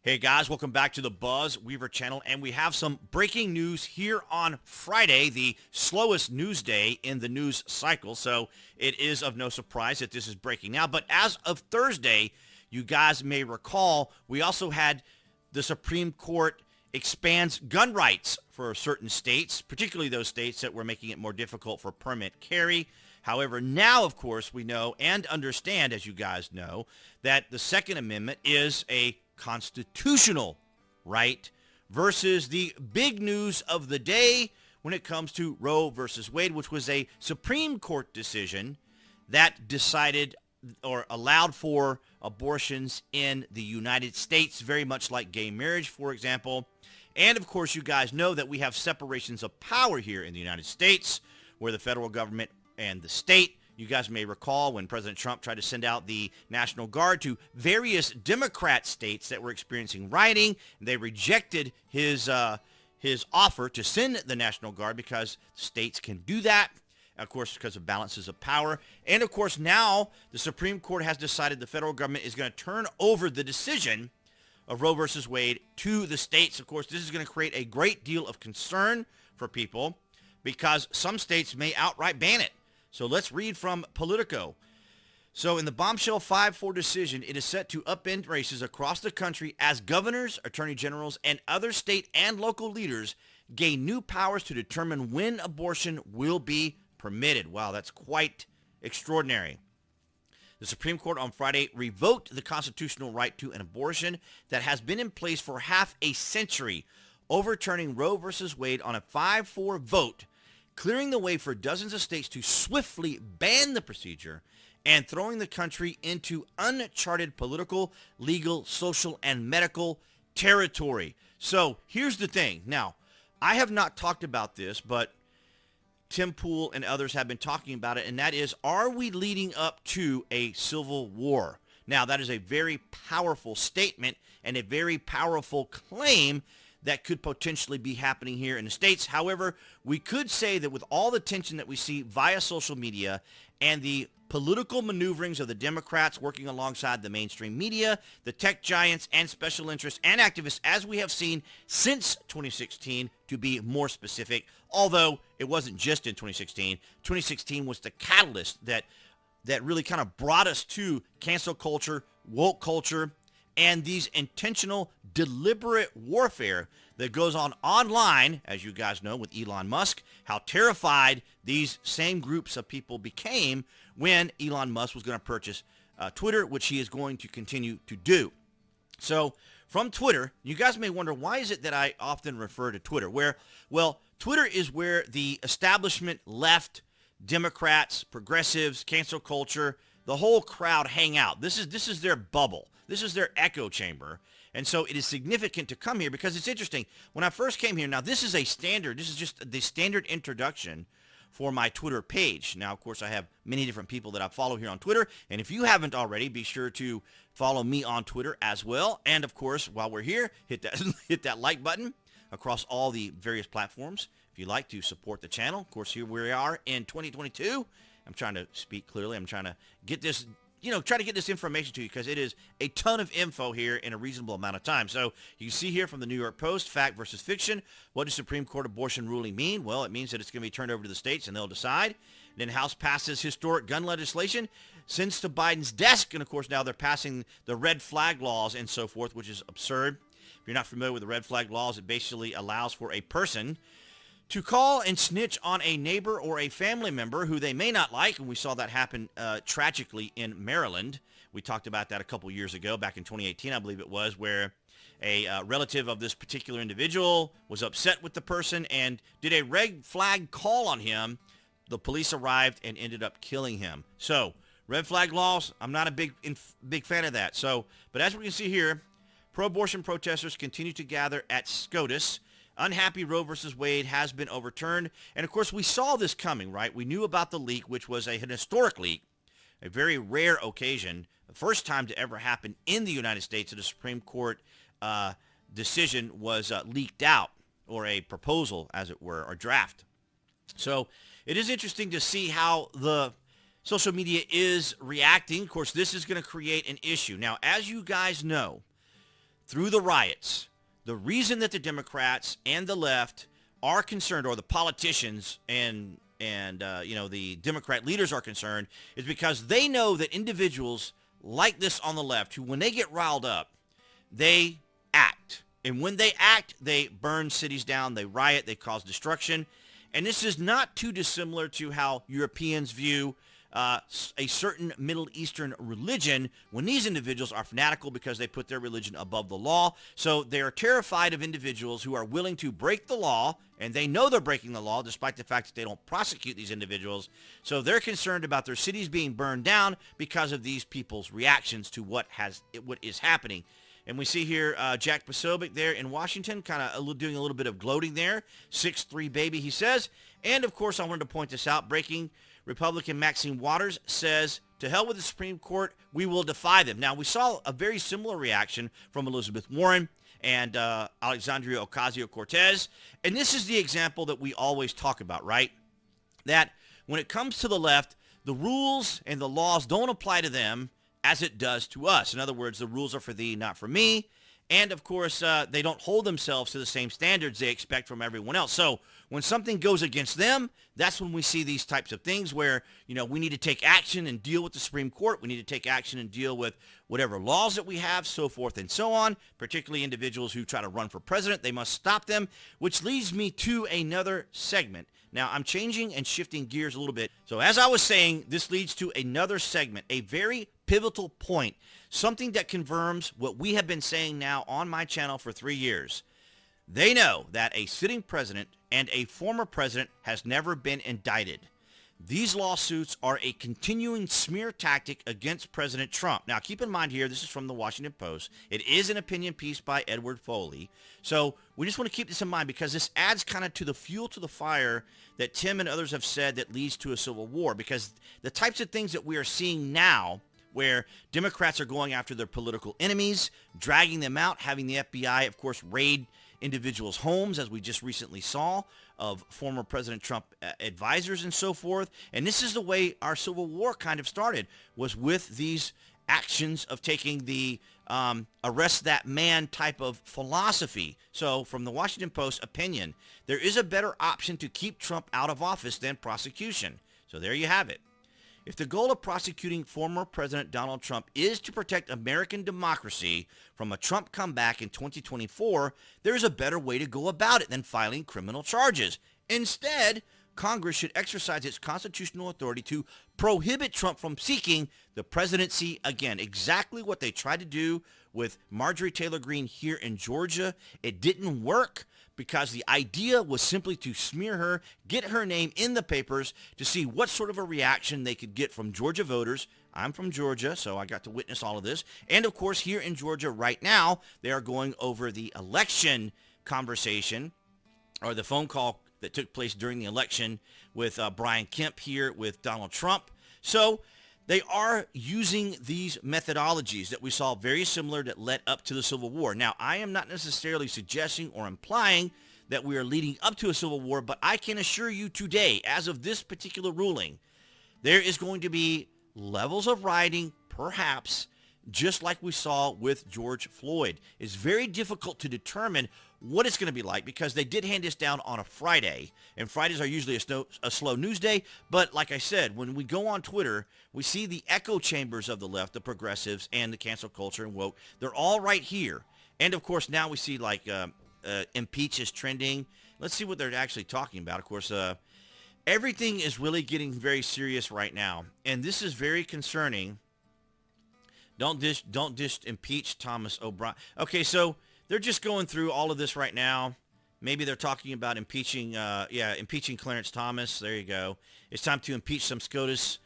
Hey guys, welcome back to the BuzWeaver channel, and we have some breaking news here on Friday, the slowest news day in the news cycle, so it is of no surprise that this is breaking now. But as of Thursday, you guys may recall, we also had the Supreme Court expands gun rights for certain states, particularly those states that were making it more difficult for permit carry. However, now, of course, we know and understand, as you guys know, that the Second Amendment is a constitutional right versus the big news of the day when it comes to Roe versus Wade, which was a Supreme Court decision that decided or allowed for abortions in the United States, very much like gay marriage, for example. And of course, you guys know that we have separations of power here in the United States, where the federal government and the state. You guys may recall when President Trump tried to send out the National Guard to various Democrat states that were experiencing rioting. They rejected his offer to send the National Guard because states can do that, of course, because of balances of power. And, of course, now the Supreme Court has decided the federal government is going to turn over the decision of Roe versus Wade to the states. Of course, this is going to create a great deal of concern for people because some states may outright ban it. So let's read from Politico. So in the bombshell 5-4 decision, it is set to upend races across the country as governors, attorney generals, and other state and local leaders gain new powers to determine when abortion will be permitted. Wow, that's quite extraordinary. The Supreme Court on Friday revoked the constitutional right to an abortion that has been in place for half a century, overturning Roe versus Wade on a 5-4 vote, clearing the way for dozens of states to swiftly ban the procedure and throwing the country into uncharted political, legal, social, and medical territory. So here's the thing. Now, I have not talked about this, but Tim Pool and others have been talking about it, and that is, are we leading up to a civil war? Now, that is a very powerful statement and a very powerful claim that could potentially be happening here in the States. However, we could say that with all the tension that we see via social media and the political maneuverings of the Democrats working alongside the mainstream media, the tech giants, and special interests and activists, as we have seen since 2016, to be more specific, although it wasn't just in 2016. 2016 was the catalyst that really kind of brought us to cancel culture, woke culture, and these intentional, deliberate warfare that goes on online, as you guys know, with Elon Musk, how terrified these same groups of people became when Elon Musk was going to purchase Twitter, which he is going to continue to do. So from Twitter, you guys may wonder, why is it that I often refer to Twitter? Well, Twitter is where the establishment, left, Democrats, progressives, cancel culture, the whole crowd hang out. This is their bubble. This is their echo chamber. And so it is significant to come here because it's interesting. When I first came here, now this is just the standard introduction for my Twitter page. Now, of course, I have many different people that I follow here on Twitter. And if you haven't already, be sure to follow me on Twitter as well. And of course, while we're here, hit that like button across all the various platforms. If you'd like to support the channel, of course, here we are in 2022. I'm trying to speak clearly. I'm trying to get this, try to get this information to you because it is a ton of info here in a reasonable amount of time. So you can see here from the New York Post, fact versus fiction. What does Supreme Court abortion ruling mean? Well, it means that it's going to be turned over to the states and they'll decide. Then House passes historic gun legislation, sends to Biden's desk, and of course now they're passing the red flag laws and so forth, which is absurd. If you're not familiar with the red flag laws, it basically allows for a person to call and snitch on a neighbor or a family member who they may not like, and we saw that happen tragically in Maryland. We talked about that a couple years ago, back in 2018, I believe it was, where a relative of this particular individual was upset with the person and did a red flag call on him. The police arrived and ended up killing him. So, red flag laws, I'm not a big fan of that. So, but as we can see here, pro-abortion protesters continue to gather at SCOTUS. Unhappy Roe versus Wade has been overturned. And of course, we saw this coming, right? We knew about the leak, which was an historic leak, a very rare occasion, the first time to ever happen in the United States that a Supreme Court decision was leaked out, or a proposal, as it were, or draft. So it is interesting to see how the social media is reacting. Of course, this is going to create an issue. Now, as you guys know, through the riots, the reason that the Democrats and the left are concerned, or the politicians and the Democrat leaders are concerned, is because they know that individuals like this on the left, who when they get riled up, they act. And when they act, they burn cities down, they riot, they cause destruction. And this is not too dissimilar to how Europeans view a certain Middle Eastern religion, when these individuals are fanatical because they put their religion above the law. So they are terrified of individuals who are willing to break the law, and they know they're breaking the law despite the fact that they don't prosecute these individuals. So they're concerned about their cities being burned down because of these people's reactions to what is happening. And we see here Jack Posobiec there in Washington, kind of doing a little bit of gloating there. 6'3" baby, he says. And, of course, I wanted to point this out. Breaking Republican Maxine Waters says, to hell with the Supreme Court, we will defy them. Now, we saw a very similar reaction from Elizabeth Warren and Alexandria Ocasio-Cortez. And this is the example that we always talk about, right? That when it comes to the left, the rules and the laws don't apply to them as it does to us. In other words, the rules are for thee, not for me. And, of course, they don't hold themselves to the same standards they expect from everyone else. So when something goes against them, that's when we see these types of things where, we need to take action and deal with the Supreme Court. We need to take action and deal with whatever laws that we have, so forth and so on, particularly individuals who try to run for president. They must stop them, which leads me to another segment. Now, I'm changing and shifting gears a little bit. So as I was saying, this leads to another segment, a very pivotal point, something that confirms what we have been saying now on my channel for 3 years. They know that a sitting president and a former president has never been indicted. These lawsuits are a continuing smear tactic against President Trump. Now, keep in mind here, this is from the Washington Post. It is an opinion piece by Edward Foley. So we just want to keep this in mind because this adds kind of to the fuel to the fire that Tim and others have said that leads to a civil war. Because the types of things that we are seeing now, where Democrats are going after their political enemies, dragging them out, having the FBI, of course, raid individuals' homes, as we just recently saw, of former President Trump advisors and so forth. And this is the way our civil war kind of started, was with these actions of taking the arrest that man type of philosophy. So from the Washington Post opinion, there is a better option to keep Trump out of office than prosecution. So there you have it. If the goal of prosecuting former President Donald Trump is to protect American democracy from a Trump comeback in 2024, there is a better way to go about it than filing criminal charges. Instead, Congress should exercise its constitutional authority to prohibit Trump from seeking the presidency again. Exactly what they tried to do with Marjorie Taylor Greene here in Georgia. It didn't work because the idea was simply to smear her, get her name in the papers to see what sort of a reaction they could get from Georgia voters. I'm from Georgia, so I got to witness all of this. And, of course, here in Georgia right now, they are going over the election conversation, or the phone call that took place during the election with Brian Kemp here with Donald Trump. So they are using these methodologies that we saw very similar that led up to the Civil War. Now, I am not necessarily suggesting or implying that we are leading up to a civil war, but I can assure you today, as of this particular ruling, there is going to be levels of rioting, perhaps, just like we saw with George Floyd. It's very difficult to determine what it's going to be like because they did hand this down on a Friday, and Fridays are usually a slow news day. But like I said, when we go on Twitter, we see the echo chambers of the left, the progressives, and the cancel culture and woke. They're all right here. And, of course, now we see, like, impeach is trending. Let's see what they're actually talking about. Of course, everything is really getting very serious right now, and this is very concerning. Don't just impeach Thomas O'Brien. Okay, so they're just going through all of this right now. Maybe they're talking about impeaching Clarence Thomas. There you go. It's time to impeach some SCOTUS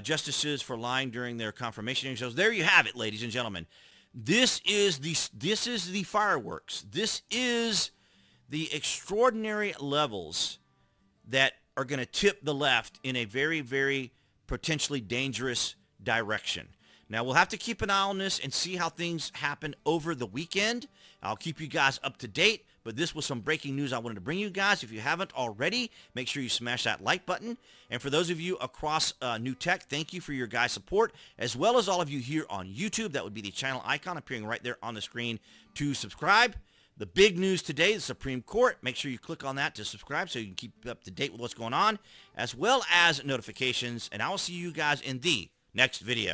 justices for lying during their confirmation hearings. So there you have it, ladies and gentlemen. This is the fireworks. This is the extraordinary levels that are going to tip the left in a very, very potentially dangerous direction. Now, we'll have to keep an eye on this and see how things happen over the weekend. I'll keep you guys up to date, but this was some breaking news I wanted to bring you guys. If you haven't already, make sure you smash that like button. And for those of you across New Tech, thank you for your guys' support, as well as all of you here on YouTube. That would be the channel icon appearing right there on the screen to subscribe. The big news today, the Supreme Court. Make sure you click on that to subscribe so you can keep up to date with what's going on, as well as notifications. And I will see you guys in the next video.